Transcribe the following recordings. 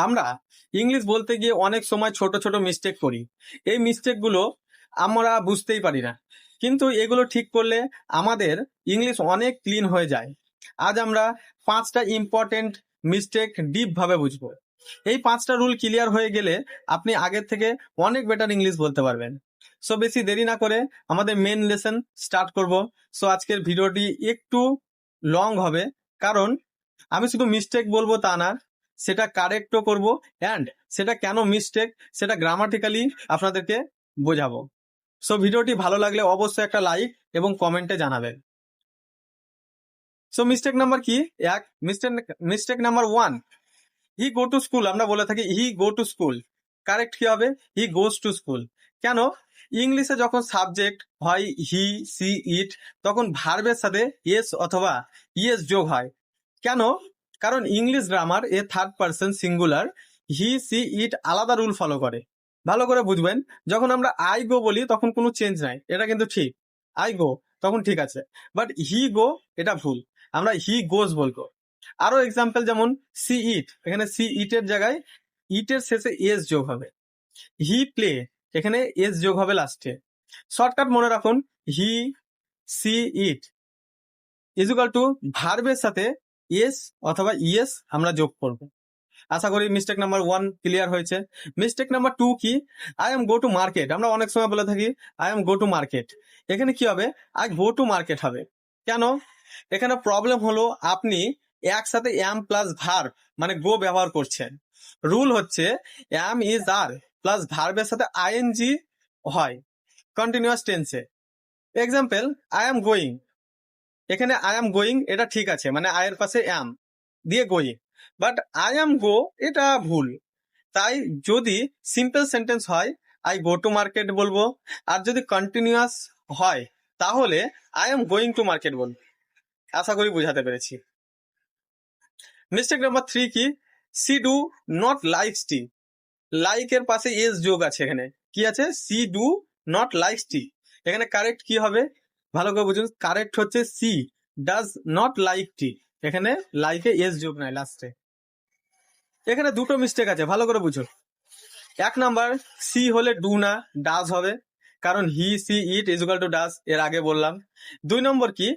আমরা ইংলিশ বলতে গিয়ে অনেক সময় ছোট ছোট মিস্টেক করি। এই মিস্টেকগুলো আমরা বুঝতেই পারি না, কিন্তু এগুলো ঠিক করলে আমাদের ইংলিশ অনেক ক্লিন হয়ে যায়। আজ আমরা 5টা ইম্পর্টেন্ট মিস্টেক ডিপ ভাবে বুঝবো। এই 5টা রুল ক্লিয়ার হয়ে গেলে আপনি আগের থেকে অনেক বেটার ইংলিশ বলতে পারবেন। সো বেশি দেরি না করে আমাদের মেন লেসন স্টার্ট করব। সো আজকের ভিডিওটি একটু লং হবে, কারণ আমি শুধু মিস্টেক বলবো তা না, সেটা কারেক্টও করব, অ্যান্ড সেটা কেন মিস্টেক সেটা গ্রামাটিক্যালি আপনাদেরকে বোঝাবো। সো ভিডিওটি ভালো লাগলে অবশ্যই একটা লাইক এবং কমেন্টে জানাবেন। সো মিস্টেক নাম্বার কি? Mistake number 1, he go to school. আমরা বলে থাকি হি গো টু স্কুল, কারেক্ট কি হবে? হি গোজ টু স্কুল। কেন? ইংলিশে যখন সাবজেক্ট হয় হি, সি, ইট, তখন ভার্বের সাথে এস অথবা ইএস যোগ হয়। কেন? কারণ English grammar A third person singular, he, she, ইট আলাদা রুল ফলো করে। ভালো করে বুঝবেন, যখন আমরা আই গো বলি তখন কোনো চেঞ্জ নাই, এটা কিন্তু ঠিক। আই গো তখন ঠিক আছে, বাট হি গো এটা ভুল, আমরা হি গোজ বলবো। আরো এক্সাম্পল যেমন সি ইট, এখানে সি ইটের জায়গায় ইটের শেষে এস যোগ হবে। হি প্লে, এখানে এস যোগ হবে লাস্টে। শর্টকাট মনে রাখুন, হি, সি, ইট ইজুকাল টু ভার্বের সাথে এস অথবা ইএস আমরা যোগ করব। আশা করি মিস্টেক নাম্বার 1 ক্লিয়ার হয়েছে। মিস্টেক নাম্বার 2 কি? I am go to market. আমরা অনেক সময় বলে থাকি I am go to market, এখানে কি হবে? আই গো টু মার্কেট হবে। কেন? এখানে প্রবলেম হলো আপনি একসাথে এম প্লাস ভার্ব মানে গো ব্যবহার করছেন। রুল হচ্ছে এম ইজ আর প্লাস ভার্বের সাথে আইএনজি হয় কন্টিনিউয়াস টেন্সে। এক্সাম্পল, আই এম গোয়িং, এখানে আই এম গোয়িং এটা ঠিক আছে, মানে আই এর পাশে এম দিয়ে going, but I am go এটা ভুল। তাই যদি সিম্পল সেন্টেন্স হয় আই গো টু মার্কেট বলবো, আর যদি কন্টিনিউয়াস হয় তাহলে I am going to market বলবো। আশা করি বুঝাতে পেরেছি। মিস্টেক নাম্বার 3 কি? She do not likes tea, like এর পাশে এস যোগ আছে, এখানে কি আছে? সি ডু নট লাইকস টি। এখানে কারেক্ট কি হবে? ভালো করে বুঝুন, কারেক্ট হচ্ছে সি ডাজ নট লাইক টি, এখানে লাইকে এস যোগ নাই লাস্টে। এখানে দুটো মিস্টেক আছে, ভালো করে বুঝুন। 1 নাম্বার, সি হলে ডু না ডাজ হবে, কারণ he, she, it equal to does, এর আগে বললাম। 2 নম্বর কি?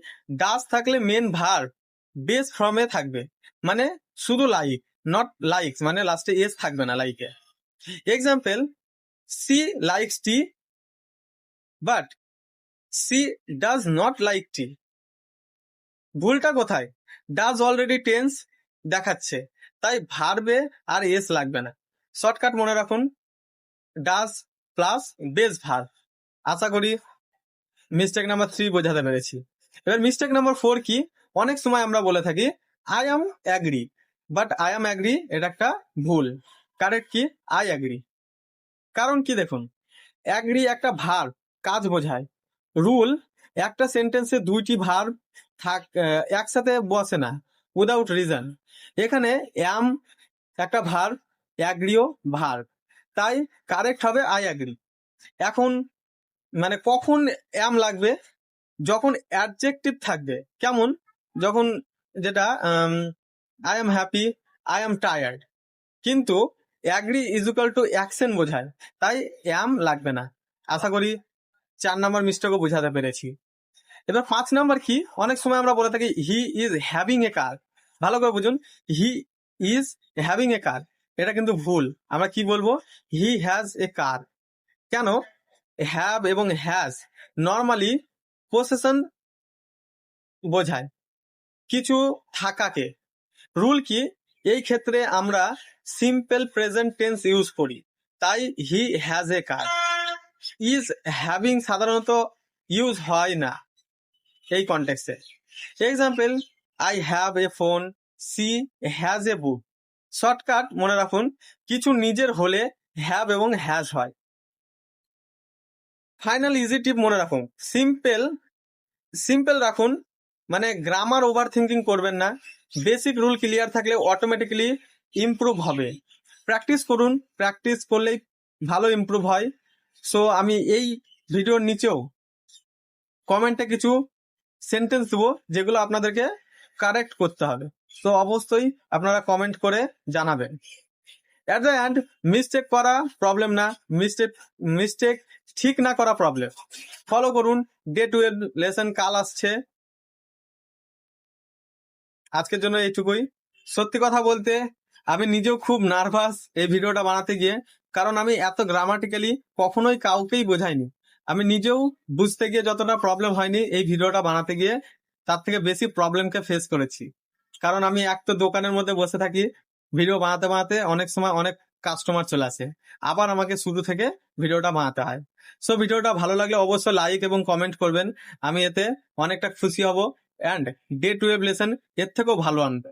ডাজ থাকলে মেন ভার্ব বেস ফর্মে থাকবে, মানে শুধু লাইক, নট লাইকস, মানে লাস্টে এস থাকবে না লাইকে। Example, she likes tea but she does not like tea. ভুলটা কোথায়? ডাজ অলরেডি টেন্স দেখাচ্ছে, তাই ভার্বে আর এস লাগবে না। শর্টকাট মনে রাখুন, ডাজ প্লাস বেস ভার্ব। আশা করি মিস্টেক নাম্বার 3 বোঝাতে পেরেছি। এবার মিস্টেক নাম্বার 4 কি? অনেক সময় আমরা বলে থাকি I am agree, but I M agree এটা একটা ভুল। কারেক্ট কি? I agree. কারণ কি দেখুন, অ্যাগ্রি একটা ভার্ব, কাজ বোঝায়। রুল, একটা সেন্টেন্সে 2টি ভার্ব একসাথে বসে না উইদাউট রিজন। এখানে অ্যাম একটা ভার্ব, অ্যাগ্রিও ভার্ব, তাই কারেক্ট হবে আই অ্যাগ্রি। এখন মানে কখন অ্যাম লাগবে? যখন অ্যাডজেক্টিভ থাকবে। কেমন? যখন যেটা I am happy, I am tired, কিন্তু অ্যাগ্রি ইজুকাল টু অ্যাকশন বোঝায়, তাই অ্যাম লাগবে না। আশা করি 4 নাম্বার মিস্টেকও বোঝাতে পেরেছি। এবার 5 নাম্বার কি? অনেক সময় আমরা বলে থাকি হি ইজ হ্যাভিং এ কার। ভালো করে বুঝুন, হি ইজ হ্যাভিং এ কার এটা কিন্তু ভুল। আমরা কি বলবো? হি হ্যাজ এ কার। কেন? হ্যাভ এবং হ্যাজ নর্মালি পসেশন বোঝায়, কিছু থাকাকে। রুল কি? এই ক্ষেত্রে আমরা সিম্পল প্রেজেন্ট টেন্স ইউজ করি, তাই he has a car. Is having সাধারণত ইউজ হয় না এই কনটেক্সটে। Example, I have a phone, she has a book. Shortcut মনে রাখুন, কিছু নিজের হলে হ্যাভ এবং হ্যাজ হয়। ফাইনাল ইজি টিপ মনে রাখুন, সিম্পল রাখুন, মানে গ্রামার ওভার থিঙ্কিং করবেন না। বেসিক রুল ক্লিয়ার থাকলে অটোমেটিক্যালি ইমপ্রুভ হবে। প্র্যাকটিস করুন, প্র্যাকটিস করলেই ভালো ইমপ্রুভ হয়। সো আমি এই ভিডিওর নিচেও কমেন্টে কিছু সেন্টেন্স দেবো যেগুলো আপনাদেরকে কারেক্ট করতে হবে, তো অবশ্যই আপনারা কমেন্ট করে জানাবেন। এট দ্য এন্ড মিস্টেক করা প্রবলেম না, মিস্টেক ঠিক না করা প্রবলেম। ফলো করুন, ডে 12 লেসন কাল আসছে। আজকের জন্য এইটুকুই। সত্যি কথা বলতে আমি নিজেও খুব নার্ভাস এই ভিডিওটা বানাতে গিয়ে, কারণ আমি এত গ্রামাটিক্যালি কখনোই কাউকেই বোঝাইনি। আমি নিজেও বুঝতে গিয়ে যতটা প্রবলেম হয়নি এই ভিডিওটা বানাতে গিয়ে, তার থেকে বেশি প্রবলেমকে ফেস করেছি। কারণ আমি এক তো দোকানের মধ্যে বসে থাকি, ভিডিও বানাতে বানাতে অনেক সময় অনেক কাস্টমার চলে আসে, আবার আমাকে শুরু থেকে ভিডিওটা বানাতে হয়। সো ভিডিওটা ভালো লাগলে অবশ্যই লাইক এবং কমেন্ট করবেন, আমি এতে অনেকটা খুশি হব। অ্যান্ড ডে 12 লেসন এর থেকেও ভালো আনবে।